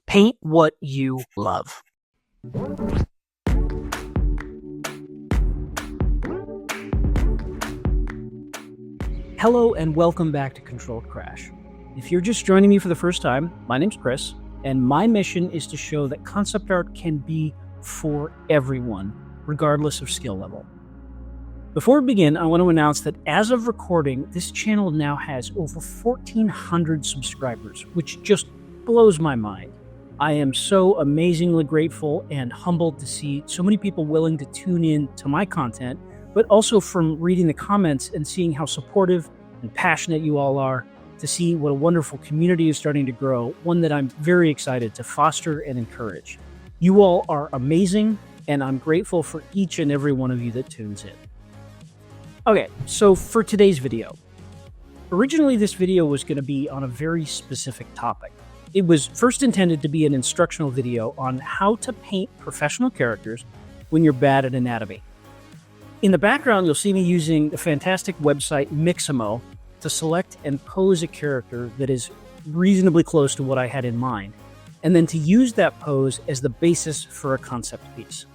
Paint what you love. Hello and welcome back to Controlled Crash. If you're just joining me for the first time, my name's Chris, and my mission is to show that concept art can be for everyone, regardless of skill level. Before we begin, I want to announce that as of recording, this channel now has over 1,400 subscribers, which just blows my mind. I am so amazingly grateful and humbled to see so many people willing to tune in to my content, but also from reading the comments and seeing how supportive and passionate you all are, to see what a wonderful community is starting to grow, one that I'm very excited to foster and encourage. You all are amazing, and I'm grateful for each and every one of you that tunes in. Okay, so for today's video. Originally, this video was going to be on a very specific topic. It was first intended to be an instructional video on how to paint professional characters when you're bad at anatomy. In the background, you'll see me using the fantastic website Mixamo to select and pose a character that is reasonably close to what I had in mind, and then to use that pose as the basis for a concept piece.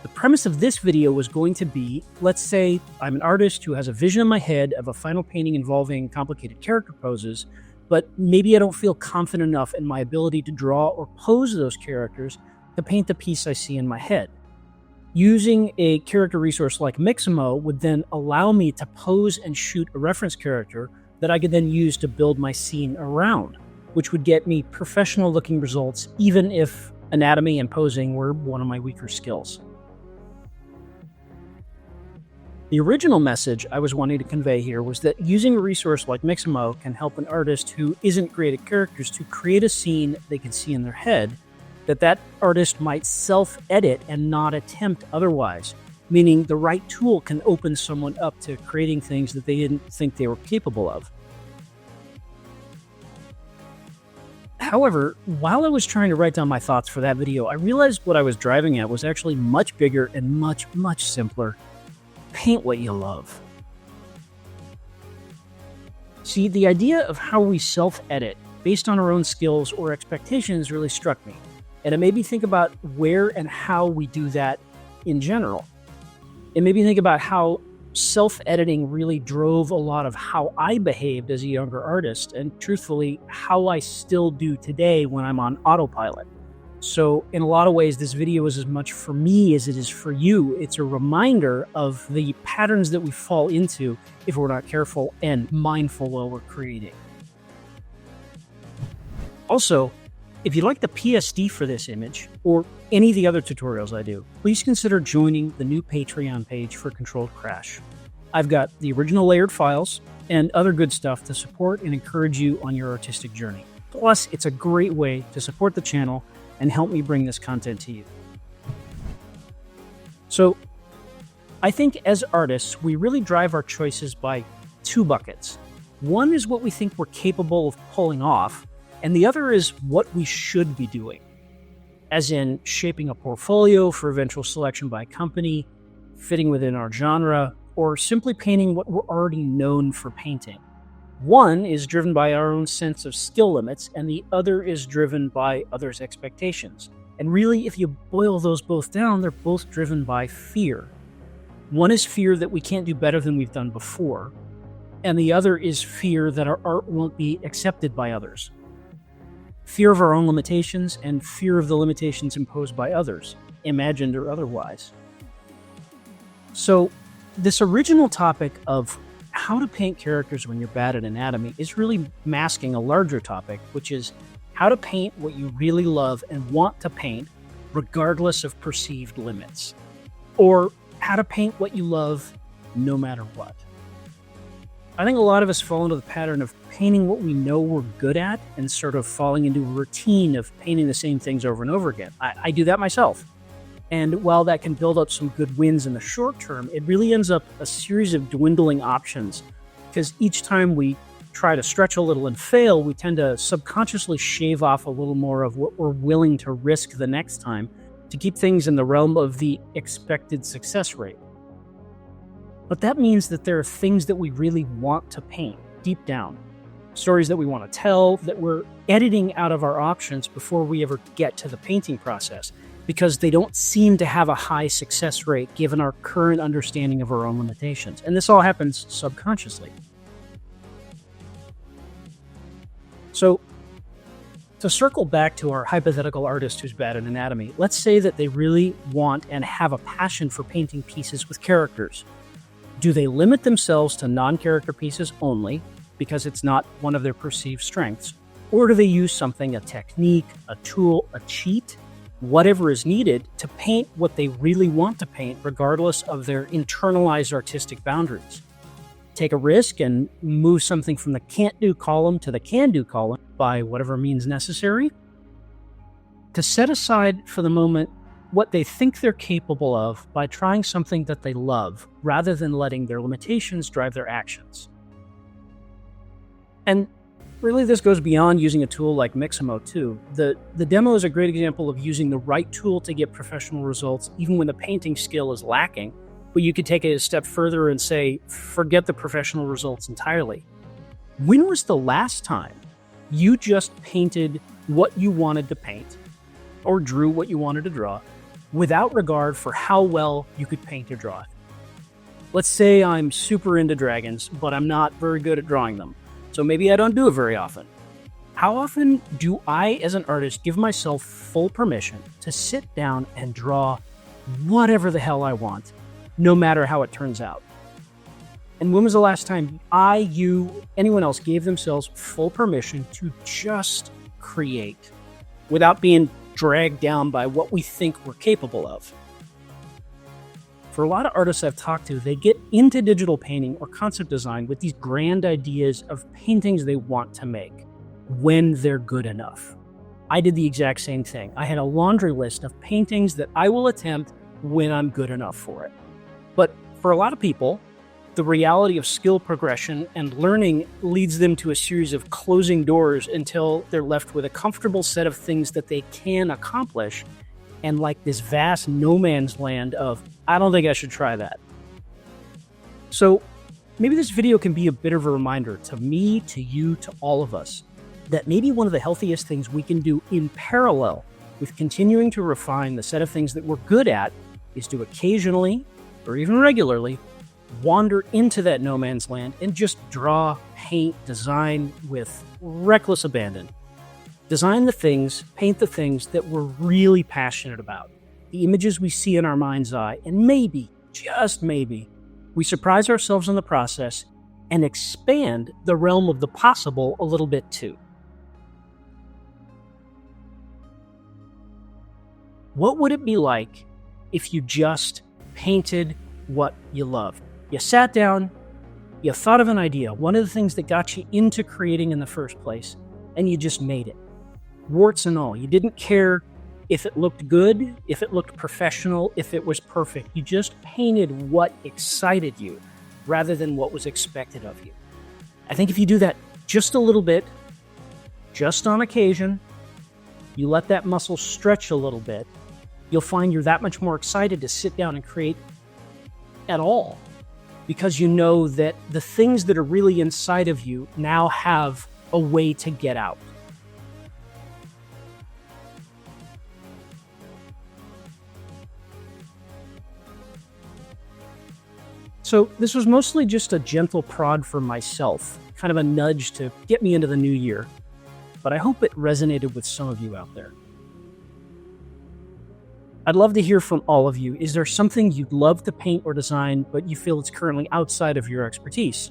The premise of this video was going to be, let's say I'm an artist who has a vision in my head of a final painting involving complicated character poses, but maybe I don't feel confident enough in my ability to draw or pose those characters to paint the piece I see in my head. Using a character resource like Mixamo would then allow me to pose and shoot a reference character that I could then use to build my scene around, which would get me professional looking results even if anatomy and posing were one of my weaker skills. The original message I was wanting to convey here was that using a resource like Mixamo can help an artist who isn't great at characters to create a scene they can see in their head that artist might self-edit and not attempt otherwise, meaning the right tool can open someone up to creating things that they didn't think they were capable of. However, while I was trying to write down my thoughts for that video, I realized what I was driving at was actually much bigger and much simpler. Paint what you love. See, the idea of how we self-edit based on our own skills or expectations really struck me, and it made me think about where and how we do that in general. It made me think about how self-editing really drove a lot of how I behaved as a younger artist, and truthfully, how I still do today when I'm on autopilot. So in a lot of ways, this video is as much for me as it is for you. It's a reminder of the patterns that we fall into if we're not careful and mindful while we're creating. Also, if you like the PSD for this image, or any of the other tutorials I do, please consider joining the new Patreon page for Controlled Crash. I've got the original layered files and other good stuff to support and encourage you on your artistic journey. Plus, it's a great way to support the channel and help me bring this content to you. So, I think as artists, we really drive our choices by two buckets. One is what we think we're capable of pulling off, and the other is what we should be doing, as in shaping a portfolio for eventual selection by a company, fitting within our genre, or simply painting what we're already known for painting. One is driven by our own sense of skill limits, and the other is driven by others' expectations. And really, if you boil those both down, they're both driven by fear. One is fear that we can't do better than we've done before, and the other is fear that our art won't be accepted by others. Fear of our own limitations and fear of the limitations imposed by others, imagined or otherwise. So, this original topic of how to paint characters when you're bad at anatomy is really masking a larger topic, which is how to paint what you really love and want to paint regardless of perceived limits. Or how to paint what you love no matter what. I think a lot of us fall into the pattern of painting what we know we're good at and sort of falling into a routine of painting the same things over and over again. I do that myself. And while that can build up some good wins in the short term, it really ends up a series of dwindling options, because each time we try to stretch a little and fail, we tend to subconsciously shave off a little more of what we're willing to risk the next time to keep things in the realm of the expected success rate. But that means that there are things that we really want to paint deep down. stories that we want to tell, that we're editing out of our options before we ever get to the painting process, because they don't seem to have a high success rate given our current understanding of our own limitations. And this all happens subconsciously. So, to circle back to our hypothetical artist who's bad at anatomy, let's say that they really want and have a passion for painting pieces with characters. Do they limit themselves to non-character pieces only because it's not one of their perceived strengths? Or do they use something, a technique, a tool, a cheat, whatever is needed to paint what they really want to paint regardless of their internalized artistic boundaries? Take a risk and move something from the can't-do column to the can-do column by whatever means necessary? To set aside for the moment what they think they're capable of by trying something that they love, rather than letting their limitations drive their actions. And really, this goes beyond using a tool like Mixamo too. The demo is a great example of using the right tool to get professional results, even when the painting skill is lacking. But you could take it a step further and say, forget the professional results entirely. When was the last time you just painted what you wanted to paint, or drew what you wanted to draw, without regard for how well you could paint or draw it? Let's say I'm super into dragons, but I'm not very good at drawing them, so maybe I don't do it very often. How often do I, as an artist, give myself full permission to sit down and draw whatever the hell I want, no matter how it turns out? And when was the last time I, you, anyone else gave themselves full permission to just create without being dragged down by what we think we're capable of? For a lot of artists I've talked to, they get into digital painting or concept design with these grand ideas of paintings they want to make when they're good enough. I did the exact same thing. I had a laundry list of paintings that I will attempt when I'm good enough for it. But for a lot of people, the reality of skill progression and learning leads them to a series of closing doors until they're left with a comfortable set of things that they can accomplish, and like this vast no man's land of, I don't think I should try that. So maybe this video can be a bit of a reminder to me, to you, to all of us, that maybe one of the healthiest things we can do in parallel with continuing to refine the set of things that we're good at is to occasionally, or even regularly, wander into that no man's land and just draw, paint, design with reckless abandon. Design the things, paint the things that we're really passionate about, the images we see in our mind's eye, and maybe, just maybe, we surprise ourselves in the process and expand the realm of the possible a little bit too. What would it be like if you just painted what you loved? You sat down, you thought of an idea, one of the things that got you into creating in the first place, and you just made it. Warts and all. You didn't care if it looked good, if it looked professional, if it was perfect. You just painted what excited you rather than what was expected of you. I think if you do that just a little bit, just on occasion, you let that muscle stretch a little bit, you'll find you're that much more excited to sit down and create at all, because you know that the things that are really inside of you now have a way to get out. So this was mostly just a gentle prod for myself, kind of a nudge to get me into the new year, but I hope it resonated with some of you out there. I'd love to hear from all of you. Is there something you'd love to paint or design, but you feel it's currently outside of your expertise?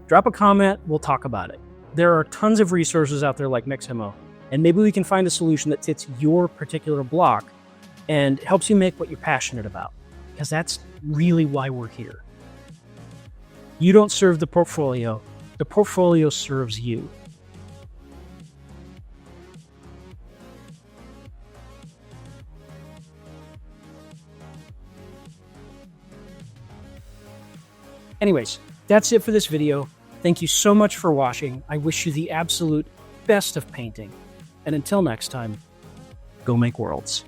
Drop a comment, we'll talk about it. There are tons of resources out there like Mixamo, and maybe we can find a solution that fits your particular block and helps you make what you're passionate about, because that's really why we're here. You don't serve the portfolio serves you. Anyways, that's it for this video. Thank you so much for watching. I wish you the absolute best of painting. And until next time, go make worlds.